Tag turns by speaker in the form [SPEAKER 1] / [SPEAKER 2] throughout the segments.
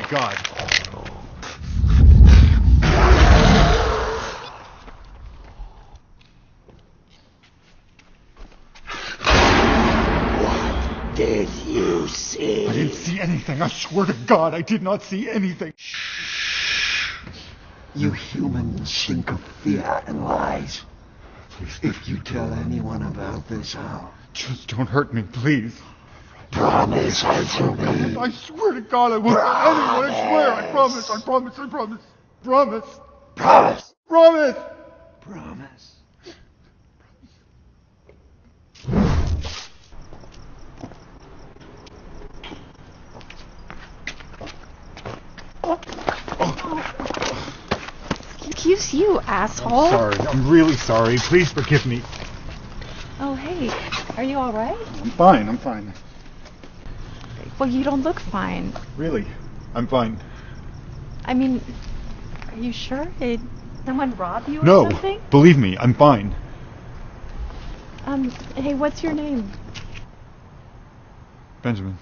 [SPEAKER 1] God.
[SPEAKER 2] What did you see?
[SPEAKER 1] I didn't see anything. I swear to God, I did not see anything.
[SPEAKER 2] You humans think of fear and lies. If you tell anyone about this,
[SPEAKER 1] Just don't hurt me, please.
[SPEAKER 2] promise answer me.
[SPEAKER 1] I swear to God, I won't tell anyone. I swear. I promise. I promise. I promise. Promise.
[SPEAKER 2] Promise.
[SPEAKER 1] Promise.
[SPEAKER 2] Promise.
[SPEAKER 3] Excuse you, asshole.
[SPEAKER 1] I'm sorry. I'm really sorry. Please forgive me.
[SPEAKER 3] Oh, hey. Are you all right?
[SPEAKER 1] I'm fine. I'm fine.
[SPEAKER 3] Well, you don't look fine.
[SPEAKER 1] Really. I'm fine.
[SPEAKER 3] I mean, are you sure? Did someone rob you or
[SPEAKER 1] No.
[SPEAKER 3] something?
[SPEAKER 1] Believe me, I'm fine.
[SPEAKER 3] Hey, what's your name?
[SPEAKER 1] Benjamin.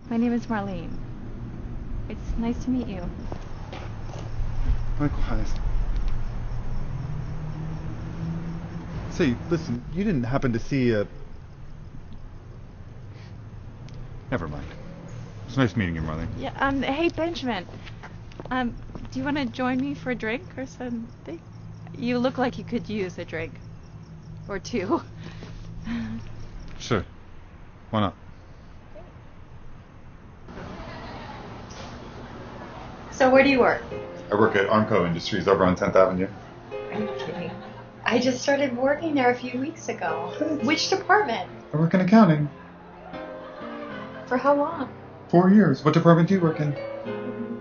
[SPEAKER 3] My name is Marlene. It's nice to meet you.
[SPEAKER 1] Likewise. Say, listen, you didn't happen to see a... Never mind. It's nice meeting you, Marlene.
[SPEAKER 3] Yeah, hey, Benjamin. Do you want to join me for a drink or something? You look like you could use a drink. Or two.
[SPEAKER 1] Sure. Why not?
[SPEAKER 3] So where do you work?
[SPEAKER 1] I work at Armco Industries over on 10th Avenue.
[SPEAKER 3] Are you kidding? I just started working there a few weeks ago. Which department?
[SPEAKER 1] I work in accounting.
[SPEAKER 3] For how long?
[SPEAKER 1] 4 years. What department do you work in?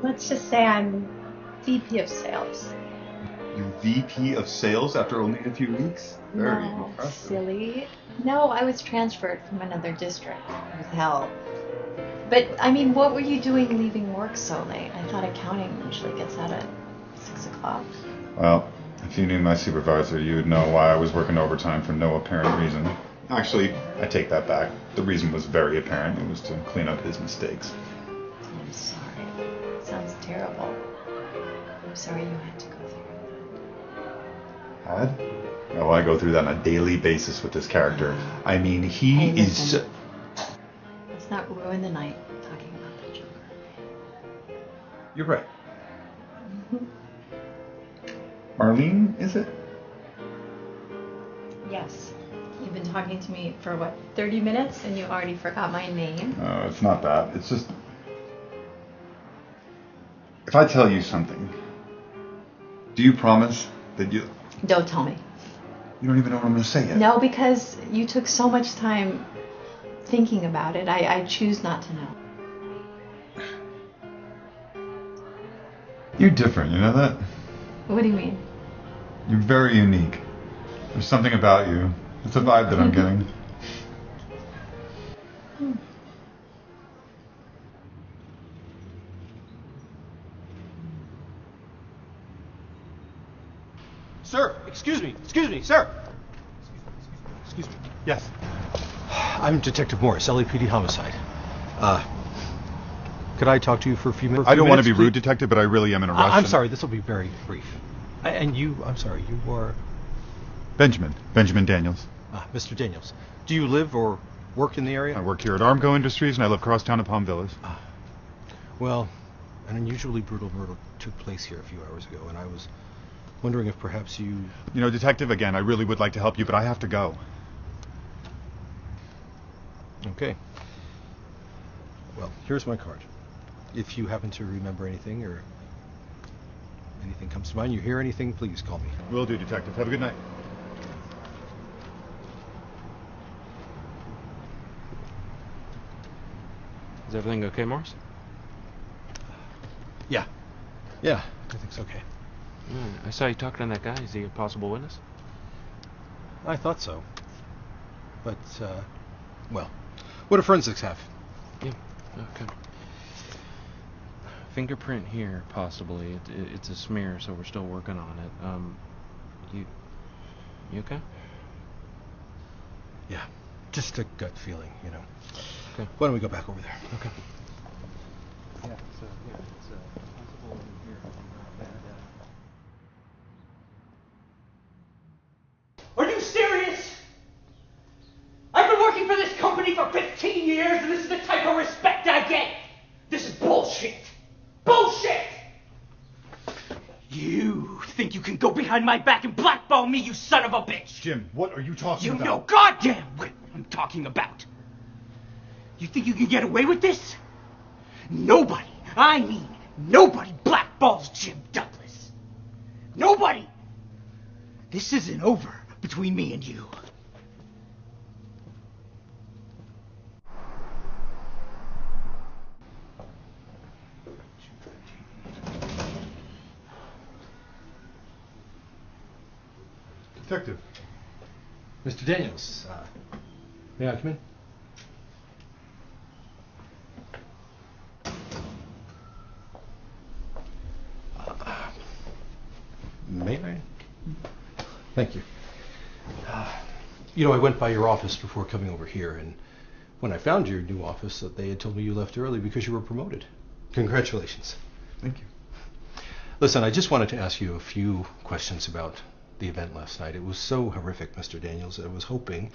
[SPEAKER 3] Let's just say I'm VP of sales.
[SPEAKER 1] You VP of sales after only a few weeks? Very
[SPEAKER 3] No,
[SPEAKER 1] impressive.
[SPEAKER 3] silly. No, I was transferred from another district with help. But, I mean, what were you doing leaving work so late? I thought accounting usually gets out at 6 o'clock.
[SPEAKER 1] Well, if you knew my supervisor, you would know why I was working overtime for no apparent reason. Actually, I take that back. The reason was very apparent. It was to clean up his mistakes.
[SPEAKER 3] I'm sorry. It sounds terrible. I'm sorry you had to go through
[SPEAKER 1] Had? Oh, I go through that on a daily basis with this character. I mean, he
[SPEAKER 3] Hey,
[SPEAKER 1] is...
[SPEAKER 3] listen. Let's not ruin the night talking about the Joker.
[SPEAKER 1] You're right. Marlene, is it?
[SPEAKER 3] Yes. You've been talking to me for, what, 30 minutes and you already forgot my name?
[SPEAKER 1] No, it's not that. It's just... If I tell you something, do you promise that you...
[SPEAKER 3] Don't tell me.
[SPEAKER 1] You don't even know what I'm going to say yet.
[SPEAKER 3] No, because you took so much time thinking about it. I choose not to know.
[SPEAKER 1] You're different, you know that?
[SPEAKER 3] What do you mean?
[SPEAKER 1] You're very unique. There's something about you. It's a vibe that I'm getting.
[SPEAKER 4] Sir, excuse me, sir. Excuse me.
[SPEAKER 1] Yes.
[SPEAKER 4] I'm Detective Morris, LAPD Homicide. Could I talk to you for a few minutes?
[SPEAKER 1] I don't want to be rude, Detective, but I really am in a rush.
[SPEAKER 4] I'm sorry, this will be very brief. And you, I'm sorry, you are...
[SPEAKER 1] Benjamin Daniels.
[SPEAKER 4] Mr. Daniels. Do you live or work in the area?
[SPEAKER 1] I work here at Armco Industries, and I live across town in Palm Villas.
[SPEAKER 4] Well, an unusually brutal murder took place here a few hours ago, and I was wondering if perhaps you...
[SPEAKER 1] You know, Detective, again, I really would like to help you, but I have to go.
[SPEAKER 4] Okay. Well, here's my card. If you happen to remember anything or anything comes to mind, you hear anything, please call me.
[SPEAKER 1] Will do, Detective. Have a good night.
[SPEAKER 5] Is everything okay, Morris?
[SPEAKER 4] Yeah, everything's okay.
[SPEAKER 5] I saw you talking to that guy. Is he a possible witness?
[SPEAKER 4] I thought so. But, well, what do forensics have?
[SPEAKER 5] Yeah, okay. Fingerprint here, possibly. It's a smear, so we're still working on it. You okay?
[SPEAKER 4] Yeah, just a gut feeling, you know.
[SPEAKER 5] Okay.
[SPEAKER 4] Why don't we go back over there?
[SPEAKER 5] Okay. it's possible in here.
[SPEAKER 6] Are you serious? I've been working for this company for 15 years, and this is the type of respect I get. This is bullshit. Bullshit! You think you can go behind my back and blackball me, you son of a bitch?
[SPEAKER 1] Jim, what are you talking about?
[SPEAKER 6] You know goddamn what I'm talking about. You think you can get away with this? Nobody, I mean nobody blackballs Jim Douglas. Nobody. This isn't over between me and you.
[SPEAKER 4] Detective. Mr. Daniels, may I come in? May I? Thank you. I went by your office before coming over here, and when I found your new office, they had told me you left early because you were promoted. Congratulations.
[SPEAKER 1] Thank you.
[SPEAKER 4] Listen, I just wanted to ask you a few questions about the event last night. It was so horrific, Mr. Daniels. I was hoping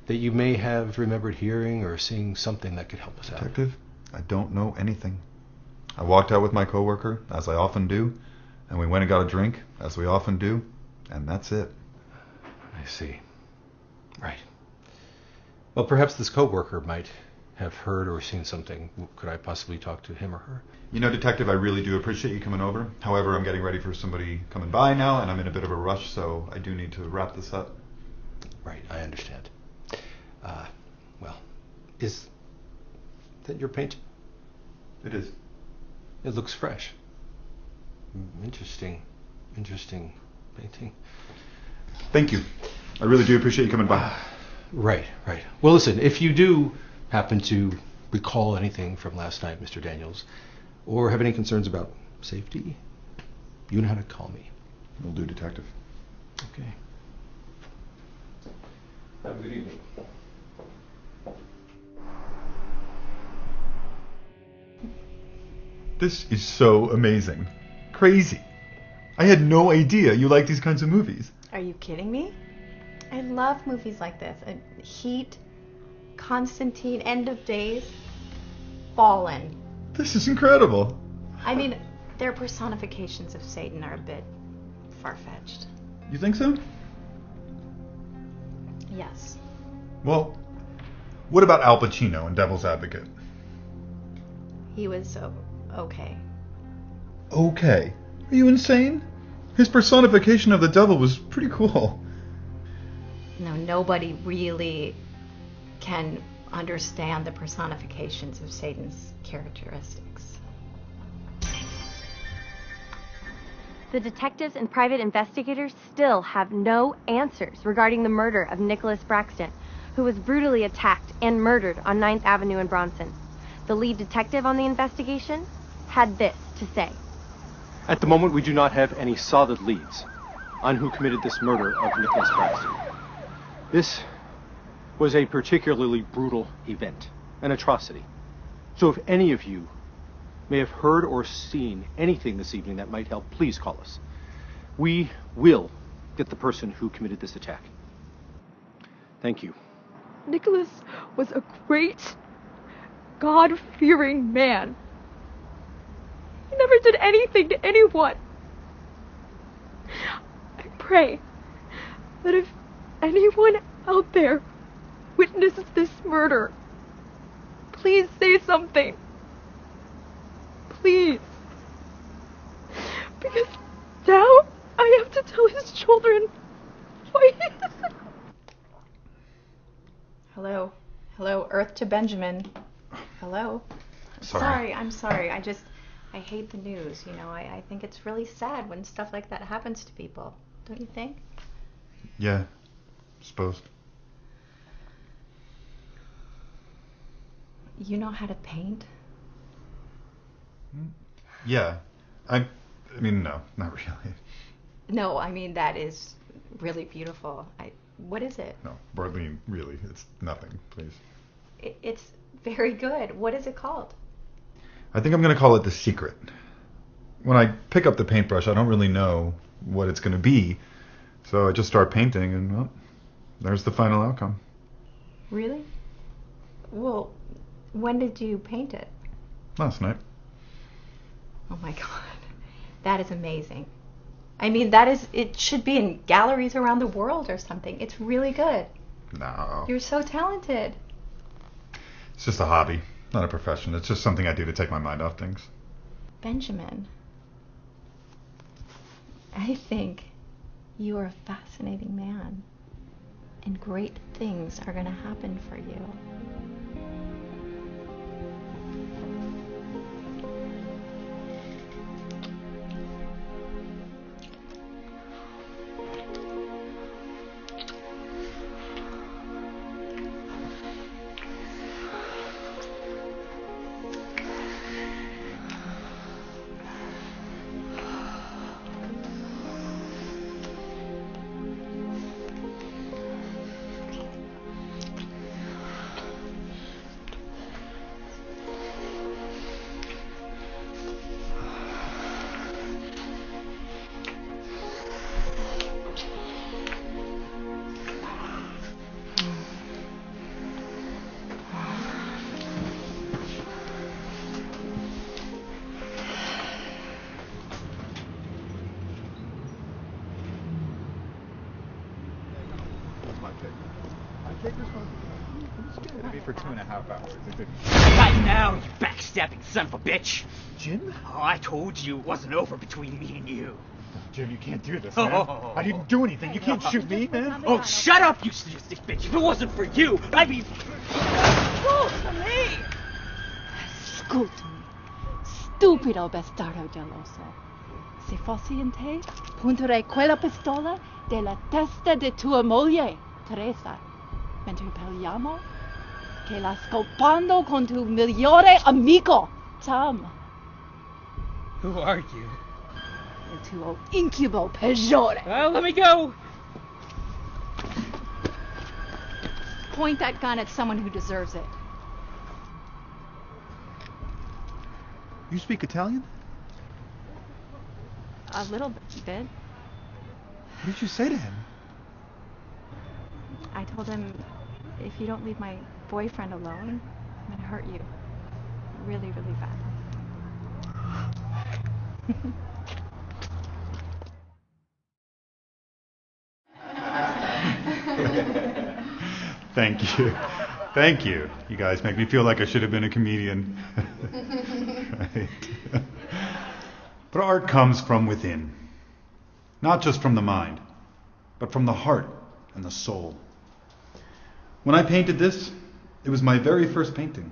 [SPEAKER 4] that you may have remembered hearing or seeing something that could help us out.
[SPEAKER 1] Detective, I don't know anything. I walked out with my coworker, as I often do, and we went and got a drink, as we often do, and that's it.
[SPEAKER 4] I see. Right. Well, perhaps this coworker might have heard or seen something. Could I possibly talk to him or her?
[SPEAKER 1] Detective, I really do appreciate you coming over. However, I'm getting ready for somebody coming by now, and I'm in a bit of a rush, so I do need to wrap this up.
[SPEAKER 4] Right, I understand. Well, is that your paint?
[SPEAKER 1] It is.
[SPEAKER 4] It looks fresh. Interesting painting.
[SPEAKER 1] Thank you. I really do appreciate you coming by.
[SPEAKER 4] Right. Well, listen, if you do happen to recall anything from last night, Mr. Daniels, or have any concerns about safety, you know how to call me.
[SPEAKER 1] Will do, Detective.
[SPEAKER 4] Okay. Have a good evening.
[SPEAKER 1] This is so amazing. Crazy. I had no idea you like these kinds of movies.
[SPEAKER 3] Are you kidding me? I love movies like this. Heat, Constantine, End of Days, Fallen.
[SPEAKER 1] This is incredible.
[SPEAKER 3] I mean, their personifications of Satan are a bit far-fetched.
[SPEAKER 1] You think so?
[SPEAKER 3] Yes.
[SPEAKER 1] Well, what about Al Pacino in Devil's Advocate?
[SPEAKER 3] He was okay.
[SPEAKER 1] Okay. Are you insane? His personification of the devil was pretty cool.
[SPEAKER 3] No, nobody really can understand the personifications of Satan's characteristics.
[SPEAKER 7] The detectives and private investigators still have no answers regarding the murder of Nicholas Braxton, who was brutally attacked and murdered on 9th Avenue in Bronson. The lead detective on the investigation had this to say.
[SPEAKER 8] At the moment, we do not have any solid leads on who committed this murder of Nicholas Braxton. This was a particularly brutal event, an atrocity. So if any of you may have heard or seen anything this evening that might help, please call us. We will get the person who committed this attack. Thank you.
[SPEAKER 9] Nicholas was a great, God-fearing man. He never did anything to anyone. I pray that if anyone out there witnesses this murder, please say something. Please. Because now I have to tell his children why he is.
[SPEAKER 3] Hello, Earth to Benjamin. Hello. I'm sorry. I hate the news, I think it's really sad when stuff like that happens to people. Don't you think?
[SPEAKER 1] Yeah, suppose.
[SPEAKER 3] You know how to paint?
[SPEAKER 1] Yeah. I mean, no, not really.
[SPEAKER 3] No, I mean, that is really beautiful. What is it?
[SPEAKER 1] No, Barlene, really, it's nothing, please.
[SPEAKER 3] It's very good. What is it called?
[SPEAKER 1] I think I'm going to call it The Secret. When I pick up the paintbrush, I don't really know what it's going to be, so I just start painting, and, well, there's the final outcome.
[SPEAKER 3] Really? Well, when did you paint it?
[SPEAKER 1] Last night.
[SPEAKER 3] Oh my God. That is amazing. I mean, it should be in galleries around the world or something. It's really good.
[SPEAKER 1] No.
[SPEAKER 3] You're so talented.
[SPEAKER 1] It's just a hobby, not a profession. It's just something I do to take my mind off things.
[SPEAKER 3] Benjamin, I think you are a fascinating man, and great things are going to happen for you.
[SPEAKER 1] It'll be for 2.5 hours.
[SPEAKER 6] Not now, you backstabbing son of a bitch.
[SPEAKER 10] Jim?
[SPEAKER 6] Oh, I told you it wasn't over between me and you.
[SPEAKER 10] Jim, you can't do this, man. I didn't do anything. You can't shoot me, man.
[SPEAKER 6] Oh, shut up, you sadistic bitch. If it wasn't for you, I'd be...
[SPEAKER 9] Scusami! Scusami. Stupido bastardo geloso. Se fossi in te, punterei quella pistola della testa di tua moglie, Teresa. Mentre parliamo, che la scopando con tuo migliore amico, Tom.
[SPEAKER 6] Who are you?
[SPEAKER 9] Il tuo incubo peggiore.
[SPEAKER 6] Well, let me go.
[SPEAKER 3] Point that gun at someone who deserves it.
[SPEAKER 10] You speak Italian?
[SPEAKER 3] A little bit.
[SPEAKER 10] What did you say to him?
[SPEAKER 3] I told him, if you don't leave my boyfriend alone, I'm gonna hurt you. Really, really bad.
[SPEAKER 1] Thank you. Thank you. You guys make me feel like I should have been a comedian. Right. But art comes from within. Not just from the mind, but from the heart and the soul. When I painted this, it was my very first painting,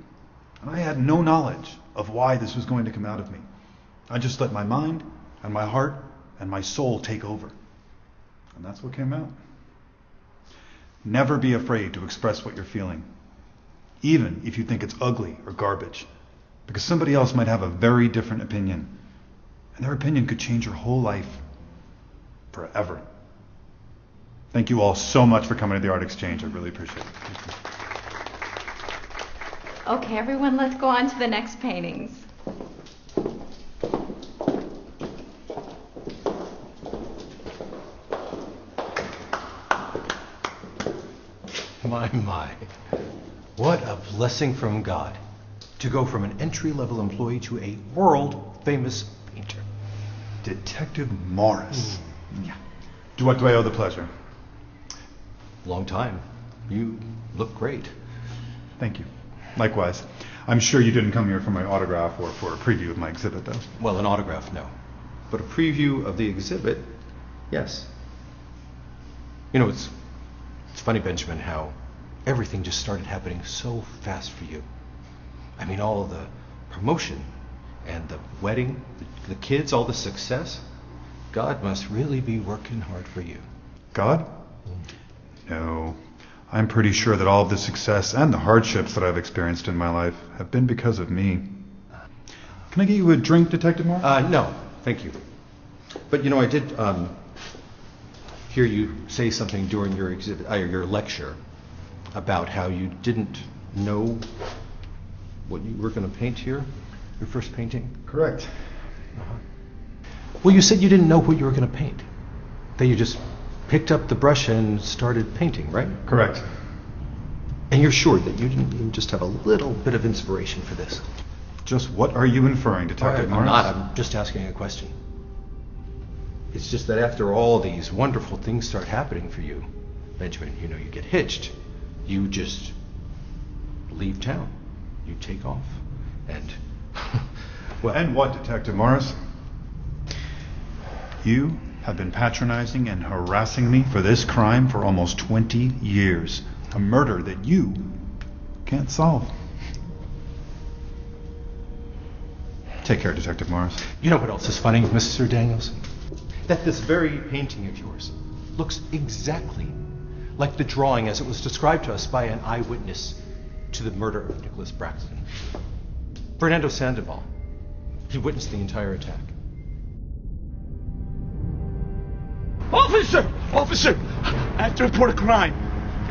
[SPEAKER 1] and I had no knowledge of why this was going to come out of me. I just let my mind and my heart and my soul take over. And that's what came out. Never be afraid to express what you're feeling, even if you think it's ugly or garbage, because somebody else might have a very different opinion, and their opinion could change your whole life forever. Thank you all so much for coming to the Art Exchange. I really appreciate it.
[SPEAKER 3] Okay, everyone, let's go on to the next paintings.
[SPEAKER 4] My. What a blessing from God to go from an entry-level employee to a world-famous painter.
[SPEAKER 1] Detective Morris. Yeah. To what do I owe the pleasure?
[SPEAKER 4] Long time. You look great.
[SPEAKER 1] Thank you. Likewise. I'm sure you didn't come here for my autograph or for a preview of my exhibit, though.
[SPEAKER 4] Well, an autograph, no. But a preview of the exhibit, yes. You know, it's funny, Benjamin, how everything just started happening so fast for you. I mean, all the promotion and the wedding, the kids, all the success. God must really be working hard for you.
[SPEAKER 1] God? No. I'm pretty sure that all of the success and the hardships that I've experienced in my life have been because of me. Can I get you a drink, Detective Moore?
[SPEAKER 4] No, thank you. But, you know, I did hear you say something during your exhibit, your lecture, about how you didn't know what you were going to paint here. Your first painting?
[SPEAKER 1] Correct.
[SPEAKER 4] Well, you said you didn't know what you were going to paint. That you just picked up the brush and started painting, right?
[SPEAKER 1] Correct.
[SPEAKER 4] And you're sure that you didn't even just have a little bit of inspiration for this?
[SPEAKER 1] Just what are you inferring, Detective Morris?
[SPEAKER 4] I'm not. I'm just asking a question. It's just that after all these wonderful things start happening for you, Benjamin, you know, you get hitched. You just leave town. You take off. And, well...
[SPEAKER 1] And what, Detective Morris? You have been patronizing and harassing me for this crime for almost 20 years. A murder that you can't solve. Take care, Detective Morris.
[SPEAKER 4] You know what else is funny, Mr. Daniels? That this very painting of yours looks exactly like the drawing as it was described to us by an eyewitness to the murder of Nicholas Braxton. Fernando Sandoval. He witnessed the entire attack.
[SPEAKER 2] Officer! Officer! I have to report a crime.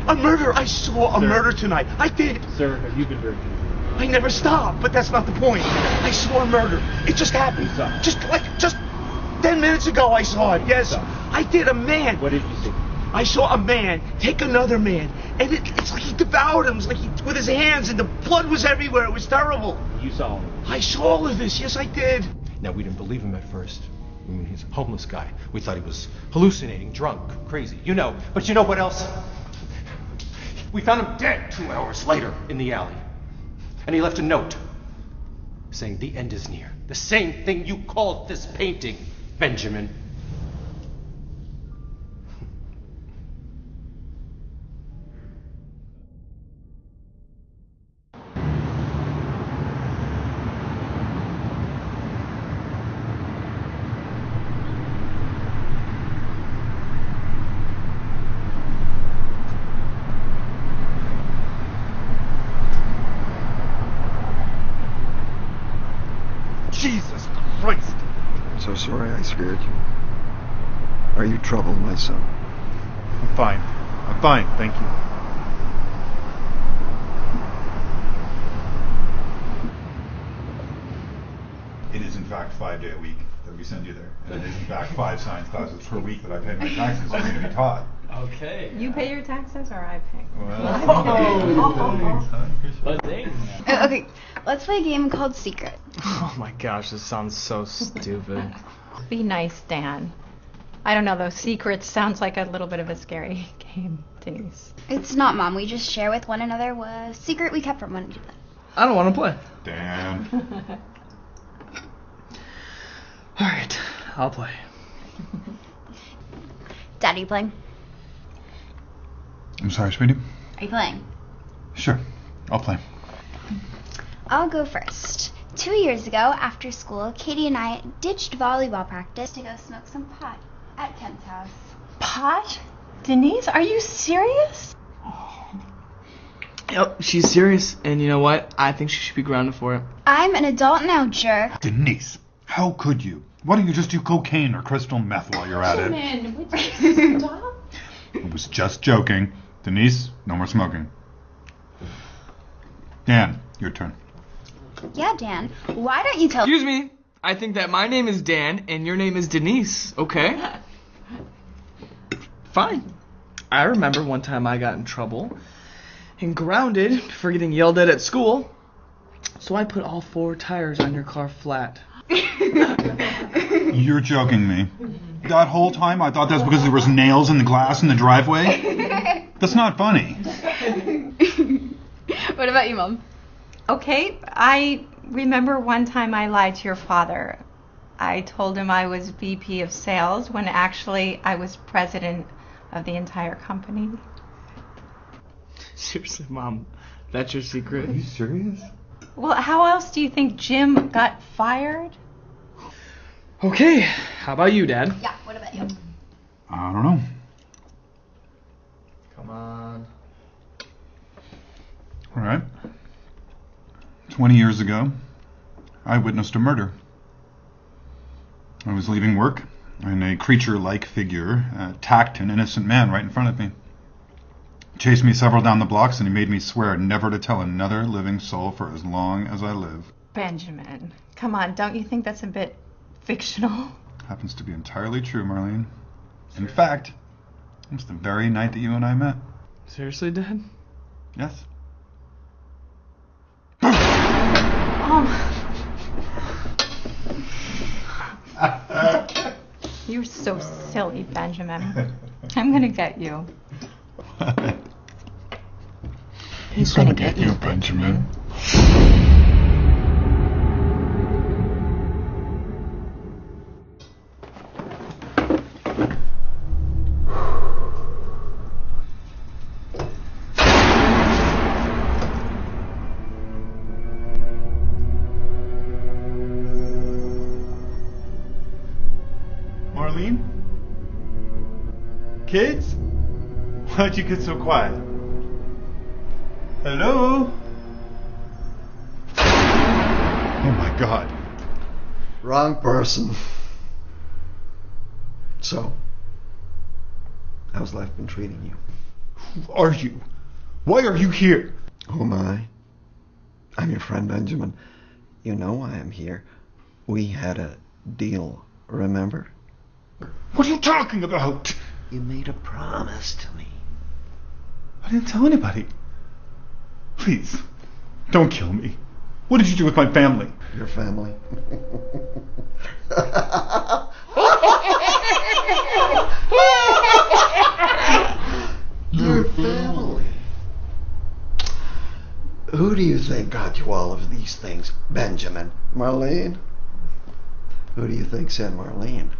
[SPEAKER 2] A murder. I saw a murder tonight. I did.
[SPEAKER 5] Sir, have you been very careful?
[SPEAKER 2] I never stopped, but that's not the point. I saw a murder. It just happened. Just 10 minutes ago I saw it. Yes, I did. A man.
[SPEAKER 5] What did you see?
[SPEAKER 2] I saw a man take another man, and it's like he devoured him. It's like with his hands, and the blood was everywhere. It was terrible.
[SPEAKER 5] You saw all of it?
[SPEAKER 2] I saw all of this. Yes, I did.
[SPEAKER 4] Now, we didn't believe him at first. I mean, he's a homeless guy. We thought he was hallucinating, drunk, crazy. You know. But you know what else? We found him dead 2 hours later in the alley. And he left a note saying the end is near. The same thing you called this painting, Benjamin.
[SPEAKER 2] Jesus Christ!
[SPEAKER 11] I'm so sorry I scared you. Are you troubled, my son?
[SPEAKER 1] I'm fine. I'm fine, thank you. It is in fact 5 day a week that we send you there. And it is in fact 5 science classes per week that I pay my taxes for me to be taught.
[SPEAKER 5] Okay.
[SPEAKER 3] You pay your taxes or I pay?
[SPEAKER 12] Okay, let's play a game called Secret.
[SPEAKER 13] Oh my gosh, this sounds so stupid.
[SPEAKER 3] Be nice, Dan. I don't know, though. Secrets sounds like a little bit of a scary game, Denise.
[SPEAKER 12] It's not, Mom. We just share with one another a secret we kept from one another.
[SPEAKER 13] I don't want to play.
[SPEAKER 1] Dan.
[SPEAKER 13] Alright, I'll play.
[SPEAKER 12] Daddy, you playing?
[SPEAKER 1] I'm sorry, sweetie?
[SPEAKER 12] Are you playing?
[SPEAKER 1] Sure, I'll play.
[SPEAKER 12] I'll go first. 2 years ago, after school, Katie and I ditched volleyball practice to go smoke some pot at Ken's house.
[SPEAKER 3] Pot? Denise, are you serious?
[SPEAKER 13] Yep, she's serious, and you know what? I think she should be grounded for it.
[SPEAKER 12] I'm an adult now, jerk.
[SPEAKER 1] Denise, how could you? Why don't you just do cocaine or crystal meth while you're at it?
[SPEAKER 3] Benjamin, would you stop?
[SPEAKER 1] I was just joking. Denise, no more smoking. Dan, your turn.
[SPEAKER 12] Yeah, Dan. Why don't you tell...
[SPEAKER 13] Excuse me. I think that my name is Dan, and your name is Denise, okay? Fine. I remember one time I got in trouble and grounded for getting yelled at school, so I put all 4 tires on your car flat.
[SPEAKER 1] You're joking me. That whole time I thought that's because there was nails in the glass in the driveway? That's not funny.
[SPEAKER 12] What about you, Mom?
[SPEAKER 3] Okay, I remember one time I lied to your father. I told him I was VP of sales when actually I was president of the entire company.
[SPEAKER 13] Seriously, Mom, that's your secret?
[SPEAKER 1] Are you serious?
[SPEAKER 3] Well, how else do you think Jim got fired?
[SPEAKER 13] Okay, how about you, Dad?
[SPEAKER 12] Yeah, what about you?
[SPEAKER 1] I don't know.
[SPEAKER 13] Come on.
[SPEAKER 1] All right. 20 years ago, I witnessed a murder. I was leaving work, and a creature-like figure attacked an innocent man right in front of me. He chased me several down the blocks, and he made me swear never to tell another living soul for as long as I live.
[SPEAKER 3] Benjamin, come on, don't you think that's a bit fictional?
[SPEAKER 1] Happens to be entirely true, Marlene. In fact, it was the very night that you and I met.
[SPEAKER 5] Seriously, Dad?
[SPEAKER 1] Yes.
[SPEAKER 3] You're so silly, Benjamin. I'm gonna get you.
[SPEAKER 1] He's gonna get you, Benjamin. Marlene? Kids? Why'd you get so quiet? Hello? Oh my God.
[SPEAKER 11] Wrong person. So, how's life been treating you?
[SPEAKER 1] Who are you? Why are you here?
[SPEAKER 11] Who am I? I'm your friend Benjamin. You know why I'm here. We had a deal, remember?
[SPEAKER 1] What are you talking about?
[SPEAKER 11] You made a promise to me.
[SPEAKER 1] I didn't tell anybody. Please, don't kill me. What did you do with my family?
[SPEAKER 11] Your family. Your family. Who do you think got you all of these things, Benjamin? Marlene? Who do you think sent Marlene?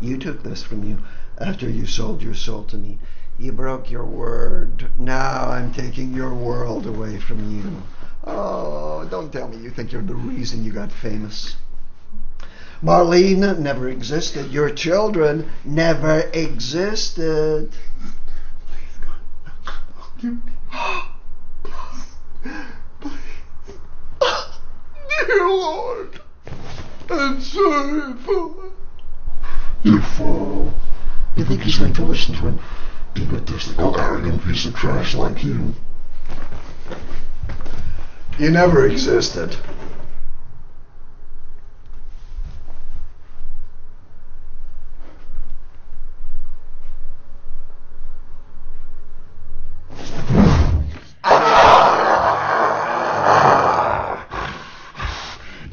[SPEAKER 11] You took this from you after you sold your soul to me. You broke your word. Now I'm taking your world away from you. Oh, don't tell me you think you're the reason you got famous. Marlene never existed. Your children never existed. Dear Lord, I'm sorry for... You fool. You think he's going to listen to an egotistical, arrogant piece of trash like you? You never existed.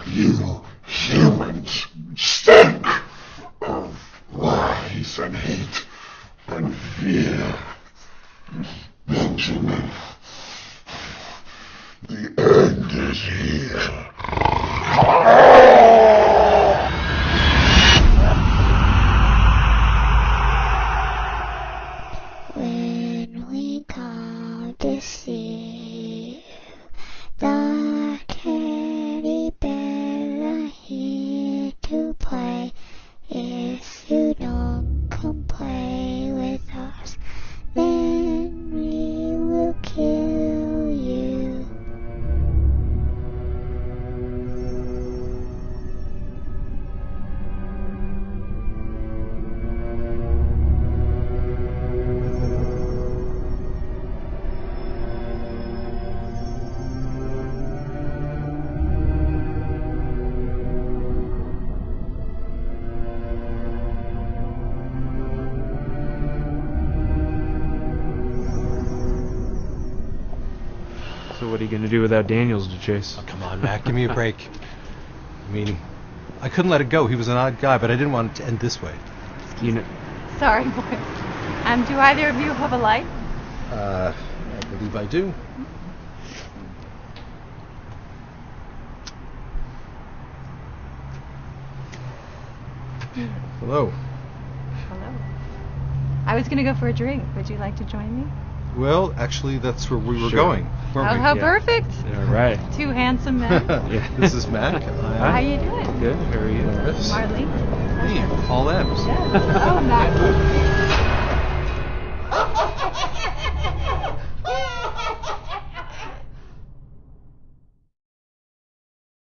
[SPEAKER 11] You humans stink of lies and hate and fear. Benjamin, the end is here.
[SPEAKER 14] When we come to see the teddy bear are here to play. If you don't come play with us, then we will kill you.
[SPEAKER 5] So what are you going to do without Daniels to chase?
[SPEAKER 4] Oh, come on, Mac, give me a break. I mean, I couldn't let it go. He was an odd guy, but I didn't want it to end this way.
[SPEAKER 5] You know.
[SPEAKER 3] Sorry, boys. Do either of you have a light?
[SPEAKER 4] I believe I do. Hello.
[SPEAKER 3] Hello. I was going to go for a drink. Would you like to join me?
[SPEAKER 4] Well, actually, that's where we were
[SPEAKER 5] Sure.
[SPEAKER 4] going.
[SPEAKER 3] Oh, how perfect.
[SPEAKER 5] Yeah, right.
[SPEAKER 3] Two handsome men.
[SPEAKER 5] Yeah.
[SPEAKER 4] This is Mac.
[SPEAKER 3] How you doing?
[SPEAKER 5] Good. How are you?
[SPEAKER 3] Marlene.
[SPEAKER 4] Me, Paul Ebbs.
[SPEAKER 3] Yes. Oh, Mac.